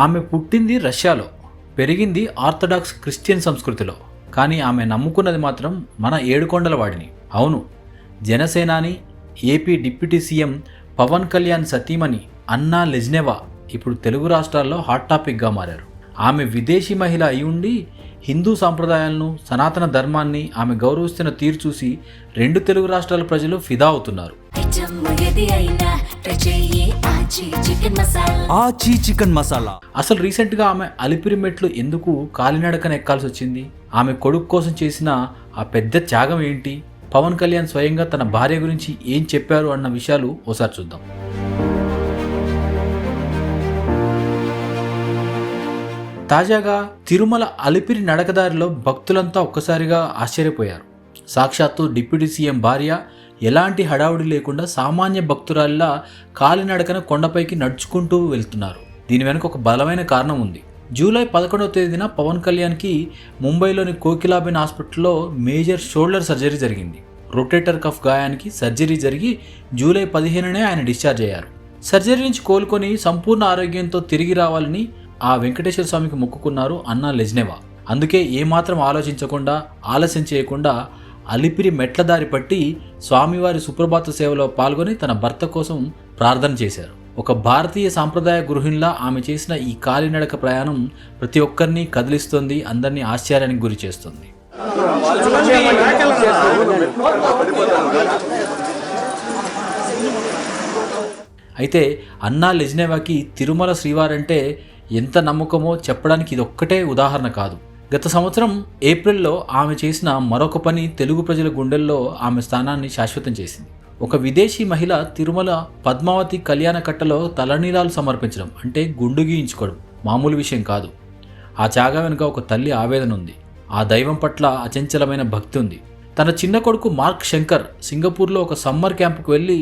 ఆమె పుట్టింది రష్యాలో, పెరిగింది ఆర్థడాక్స్ క్రిస్టియన్ సంస్కృతిలో. కానీ ఆమె నమ్ముకున్నది మాత్రం మన ఏడుకొండలవాడిని. అవును, జనసేనాని, AP deputy CM Pawan Kalyan సతీమణి అన్నా లెజ్నెవా ఇప్పుడు తెలుగు రాష్ట్రాల్లో హాట్ టాపిక్గా మారారు. ఆమె విదేశీ మహిళ అయి ఉండి హిందూ సాంప్రదాయాలను, సనాతన ధర్మాన్ని ఆమె గౌరవిస్తున్న తీరు చూసి 2 తెలుగు రాష్ట్రాల ప్రజలు ఫిదా అవుతున్నారు. అసలు రీసెంట్గా ఆమె అలిపిరి మెట్లు ఎందుకు కాలినడకన ఎక్కాల్సి వచ్చింది? ఆమె కొడుకు కోసం చేసిన ఆ పెద్ద త్యాగం ఏంటి? పవన్ కళ్యాణ్ స్వయంగా తన భార్య గురించి ఏం చెప్పారు అన్న విషయాలు ఓసారి చూద్దాం. తాజాగా తిరుమల అలిపిరి నడకదారిలో భక్తులంతా ఒక్కసారిగా ఆశ్చర్యపోయారు. సాక్షాత్తు డిప్యూటీ సీఎం భార్య ఎలాంటి హడావుడి లేకుండా సామాన్య భక్తురాల్లా కాలినడకన కొండపైకి నడుచుకుంటూ వెళ్తున్నారు. దీని వెనుక ఒక బలమైన కారణం ఉంది. జూలై 11వ తేదీన పవన్ కళ్యాణ్కి ముంబైలోని కోకిలాబెన్ హాస్పిటల్లో మేజర్ షోల్డర్ సర్జరీ జరిగింది. రొటేటర్ కఫ్ గాయానికి సర్జరీ జరిగి జూలై 15నే ఆయన డిశ్చార్జ్ అయ్యారు. సర్జరీ నుంచి కోలుకొని సంపూర్ణ ఆరోగ్యంతో తిరిగి రావాలని ఆ వెంకటేశ్వర స్వామికి మొక్కుకున్నారు అన్నా లెజ్నెవా. అందుకే ఏమాత్రం ఆలోచించకుండా, ఆలస్యం చేయకుండా అలిపిరి మెట్ల దారి పట్టి స్వామివారి సుప్రభాత సేవలో పాల్గొని తన భర్త కోసం ప్రార్థన చేశారు. ఒక భారతీయ సాంప్రదాయ గృహిణిలా ఆమె చేసిన ఈ కాలినడక ప్రయాణం ప్రతి ఒక్కరిని కదిలిస్తుంది, అందరినీ ఆశ్చర్యానికి గురి చేస్తుంది. అయితే అన్నా లెజ్నెవాకి తిరుమల శ్రీవారంటే ఎంత నమ్మకమో చెప్పడానికి ఇదొక్కటే ఉదాహరణ కాదు. గత సంవత్సరం ఏప్రిల్లో ఆమె చేసిన మరొక పని తెలుగు ప్రజల గుండెల్లో ఆమె స్థానాన్ని శాశ్వతం చేసింది. ఒక విదేశీ మహిళ తిరుమల పద్మావతి కళ్యాణ కట్టలో తలనీలాలు సమర్పించడం అంటే గుండు గీయించుకోవడం మామూలు విషయం కాదు. ఆ త్యాగం వెనుక ఒక తల్లి ఆవేదన ఉంది. ఆ దైవం పట్ల అచంచలమైన భక్తి ఉంది. తన చిన్న కొడుకు మార్క్ శంకర్ సింగపూర్లో ఒక సమ్మర్ క్యాంపుకు వెళ్ళి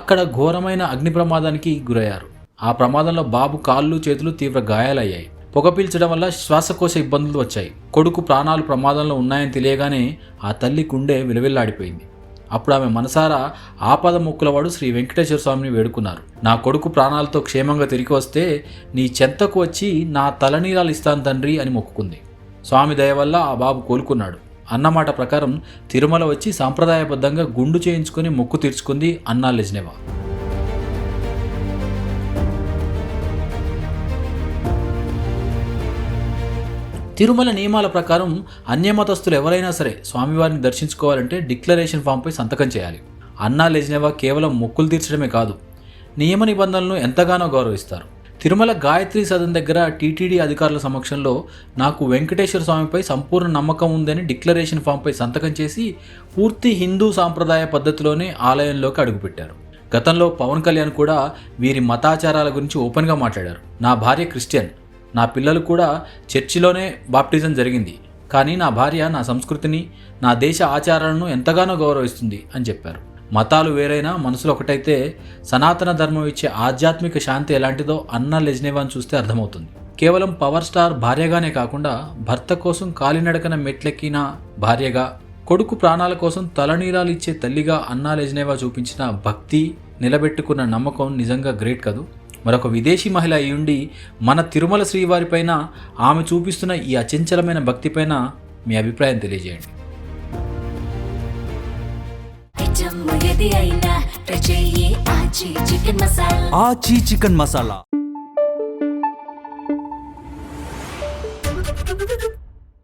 అక్కడ ఘోరమైన అగ్ని ప్రమాదానికి గురయ్యారు. ఆ ప్రమాదంలో బాబు కాళ్ళు, చేతులు తీవ్ర గాయాలయ్యాయి. పొగ పీల్చడం వల్ల శ్వాసకోశ ఇబ్బందులు వచ్చాయి. కొడుకు ప్రాణాలు ప్రమాదంలో ఉన్నాయని తెలియగానే ఆ తల్లి గుండె విలవిల్లాడిపోయింది. అప్పుడు ఆమె మనసారా ఆపద మొక్కులవాడు శ్రీ వెంకటేశ్వర స్వామిని వేడుకున్నారు. నా కొడుకు ప్రాణాలతో క్షేమంగా తిరిగి వస్తే నీ చెంతకు వచ్చి నా తలనీలాలు ఇస్తాను తండ్రి అని మొక్కుకుంది. స్వామి దయ వల్ల ఆ బాబు కోలుకున్నాడు. అన్నమాట ప్రకారం తిరుమల వచ్చి సాంప్రదాయబద్ధంగా గుండు చేయించుకుని మొక్కు తీర్చుకుంది అన్నా లెజ్నెవా. తిరుమల నియమాల ప్రకారం అన్యమతస్థులు ఎవరైనా సరే స్వామివారిని దర్శించుకోవాలంటే డిక్లరేషన్ ఫామ్పై సంతకం చేయాలి. అన్నా లెజ్నెవా కేవలం మొక్కులు తీర్చడమే కాదు, నియమ నిబంధనలను ఎంతగానో గౌరవిస్తారు. తిరుమల గాయత్రి సదన్ దగ్గర టీటీడీ అధికారుల సమక్షంలో నాకు వెంకటేశ్వర స్వామిపై సంపూర్ణ నమ్మకం ఉందని డిక్లరేషన్ ఫామ్పై సంతకం చేసి పూర్తి హిందూ సాంప్రదాయ పద్ధతిలోనే ఆలయంలోకి అడుగుపెట్టారు. గతంలో పవన్ కళ్యాణ్ కూడా వీరి మతాచారాల గురించి ఓపెన్గా మాట్లాడారు. నా భార్య క్రిస్టియన్, నా పిల్లలు కూడా చర్చిలోనే బాప్టిజం జరిగింది, కానీ నా భార్య నా సంస్కృతిని, నా దేశ ఆచారాలను ఎంతగానో గౌరవిస్తుంది అని చెప్పారు. మతాలు వేరైనా మనసులో ఒకటైతే సనాతన ధర్మం ఇచ్చే ఆధ్యాత్మిక శాంతి ఎలాంటిదో అన్నా లెజ్నెవాని చూస్తే అర్థమవుతుంది. కేవలం పవర్ స్టార్ భార్యగానే కాకుండా భర్త కోసం కాలినడకన మెట్లెక్కిన భార్యగా, కొడుకు ప్రాణాల కోసం తలనీలాలు ఇచ్చే తల్లిగా అన్నా లెజ్నెవా చూపించిన భక్తి, నిలబెట్టుకున్న నమ్మకం నిజంగా గ్రేట్ కదూ. మరొక విదేశీ మహిళ అయ్యుండి మన తిరుమల శ్రీవారిపైన ఆమె చూపిస్తున్న ఈ అచంచలమైన భక్తిపైన మీ అభిప్రాయం తెలియజేయండి. ఆచి చికెన్ మసాలా.